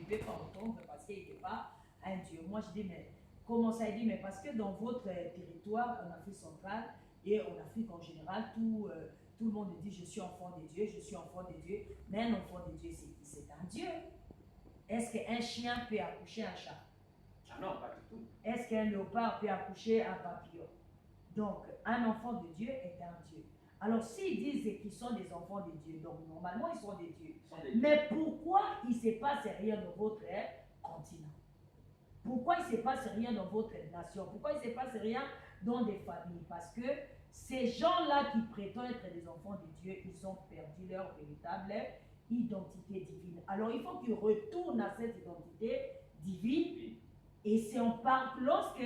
pouvez pas entendre parce qu'il n'est pas un Dieu. Moi, je dis, mais comment ça? Il dit, mais parce que dans votre territoire, en Afrique centrale et en Afrique en général, tout le monde dit, je suis enfant de Dieu, je suis enfant de Dieu. Mais un enfant de Dieu, c'est un Dieu. Est-ce qu'un chien peut accoucher un chat? Ah non, pas du tout. Est-ce qu'un léopard peut accoucher un papillon? Donc, un enfant de Dieu est un Dieu. Alors, s'ils disent qu'ils sont des enfants de Dieu, donc normalement, ils sont des dieux. Mais pourquoi il ne se passe rien dans votre continent? Pourquoi il ne se passe rien dans votre nation? Pourquoi il ne se passe rien dans des familles? Parce que ces gens-là qui prétendent être des enfants de Dieu, ils ont perdu leur véritable identité divine. Alors, il faut qu'ils retournent à cette identité divine. Et c'est en parle lorsque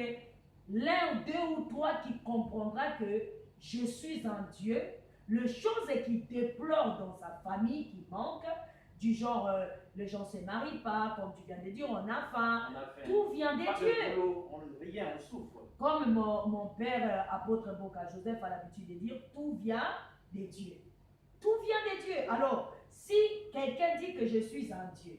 l'un, deux ou trois qui comprendra que je suis un Dieu, le chose qu'il déplore dans sa famille qui manque, du genre, les gens ne se marient pas, comme tu viens de dire, on a faim, tout vient des dieux. Rien, on souffre. Comme mon père, apôtre Boca Joseph, a l'habitude de dire, tout vient des dieux. Tout vient des dieux. Alors, si quelqu'un dit que je suis un Dieu,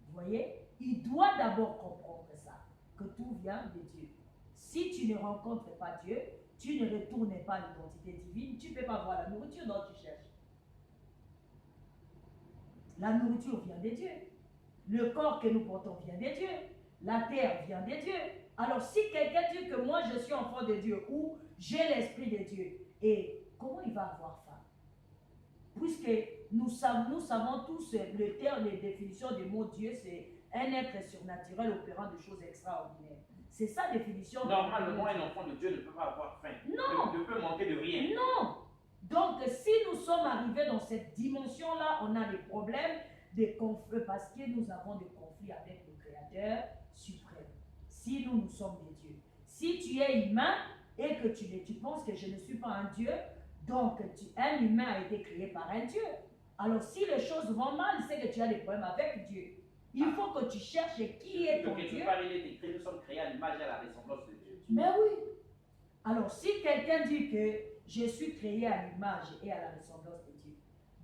vous voyez, il doit d'abord comprendre ça, que tout vient de Dieu. Si tu ne rencontres pas Dieu, tu ne retournes pas à l'identité divine, tu ne peux pas voir la nourriture dont tu cherches. La nourriture vient de Dieu. Le corps que nous portons vient de Dieu. La terre vient de Dieu. Alors si quelqu'un dit que moi je suis enfant de Dieu ou j'ai l'esprit de Dieu, et comment il va avoir faim? Puisque nous savons tous le terme, les définitions du mot Dieu, c'est un être surnaturel opérant de choses extraordinaires. C'est ça la définition. Normalement, un enfant de Dieu ne peut pas avoir faim. Non. Ne peut manquer de rien. Non. Donc, si nous sommes arrivés dans cette dimension-là, on a des problèmes, des conflits, parce que nous avons des conflits avec le Créateur suprême. Si nous sommes des dieux. Si tu es humain et que tu penses que je ne suis pas un Dieu, donc un humain a été créé par un Dieu. Alors, si les choses vont mal, c'est que tu as des problèmes avec Dieu. Il faut que tu cherches qui est ton Dieu. Nous sommes créés à l'image et à la ressemblance de Dieu. Mais oui. Alors, si quelqu'un dit que je suis créé à l'image et à la ressemblance de Dieu,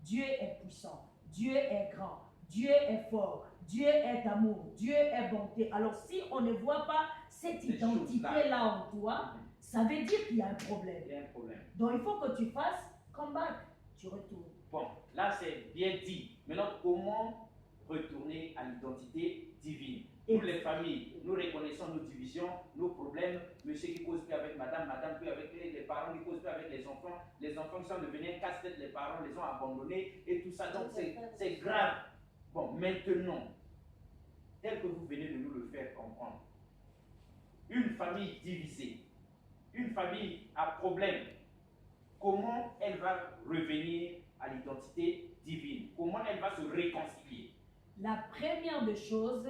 Dieu est puissant, Dieu est grand, Dieu est fort, Dieu est amour, Dieu est bonté. Alors, si on ne voit pas cette identité-là en toi, ça veut dire qu'il y a un problème. Il y a un problème. Donc, il faut que tu fasses comeback, tu retournes. Bon, là, c'est bien dit. Maintenant, comment retourner à l'identité divine? Nous, les familles, nous reconnaissons nos divisions, nos problèmes. Monsieur qui cause plus avec madame, madame plus avec les parents qui causent plus avec les enfants qui sont devenus un casse-tête, les parents les ont abandonnés et tout ça. Donc, c'est grave. Bon, maintenant, tel que vous venez de nous le faire comprendre, une famille divisée, une famille à problème, comment elle va revenir à l'identité divine? Comment elle va se réconcilier? La première des choses,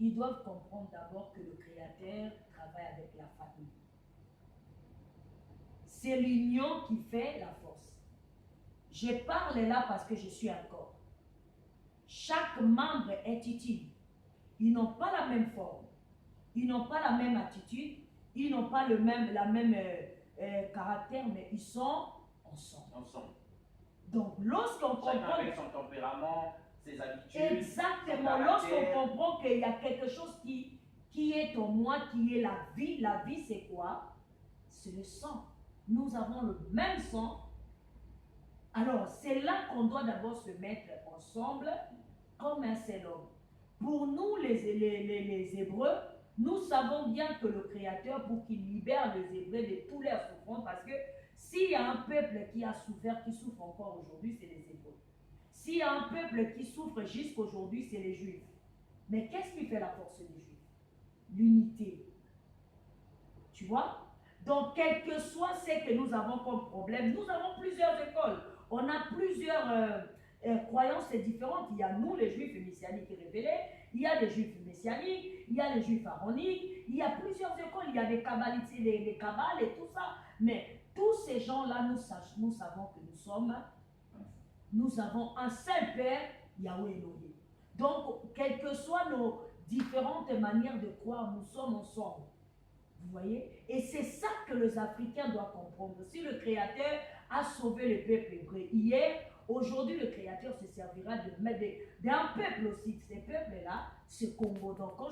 ils doivent comprendre d'abord que le Créateur travaille avec la famille. C'est l'union qui fait la force. Je parle là parce que je suis un corps. Chaque membre est utile. Ils n'ont pas la même forme. Ils n'ont pas la même attitude. Ils n'ont pas la même caractère, mais ils sont ensemble. Donc, lorsqu'on comprend... Chacun avec son tempérament, ses habitudes. Exactement. Lorsqu'on comprend qu'il y a quelque chose qui est en moi, qui est la vie. La vie, c'est quoi? C'est le sang. Nous avons le même sang. Alors, c'est là qu'on doit d'abord se mettre ensemble comme un seul homme. Pour nous, les Hébreux, nous savons bien que le Créateur, pour qu'il libère les Hébreux de tous leurs souffrances, parce que s'il y a un peuple qui a souffert, qui souffre encore aujourd'hui, c'est les Hébreux. S'il y a un peuple qui souffre jusqu'à aujourd'hui, c'est les Juifs. Mais qu'est-ce qui fait la force des Juifs? L'unité. Tu vois? Donc, quel que soit ce que nous avons comme problème, nous avons plusieurs écoles. On a plusieurs croyances différentes. Il y a nous, les Juifs messianiques révélés. Il y a des Juifs messianiques. Il y a les Juifs aaroniques. Il y a plusieurs écoles. Il y a des kabbalites, les kabbales et tout ça. Mais tous ces gens-là, nous savons que nous avons un seul Père, Yahweh Elohim. Donc, quelles que soient nos différentes manières de croire, nous sommes ensemble. Vous voyez? Et c'est ça que les Africains doivent comprendre. Si le Créateur a sauvé le peuple hébreu hier, aujourd'hui le Créateur se servira d'un peuple aussi. Ce n'est peuple-là, ce Congo. Donc, quand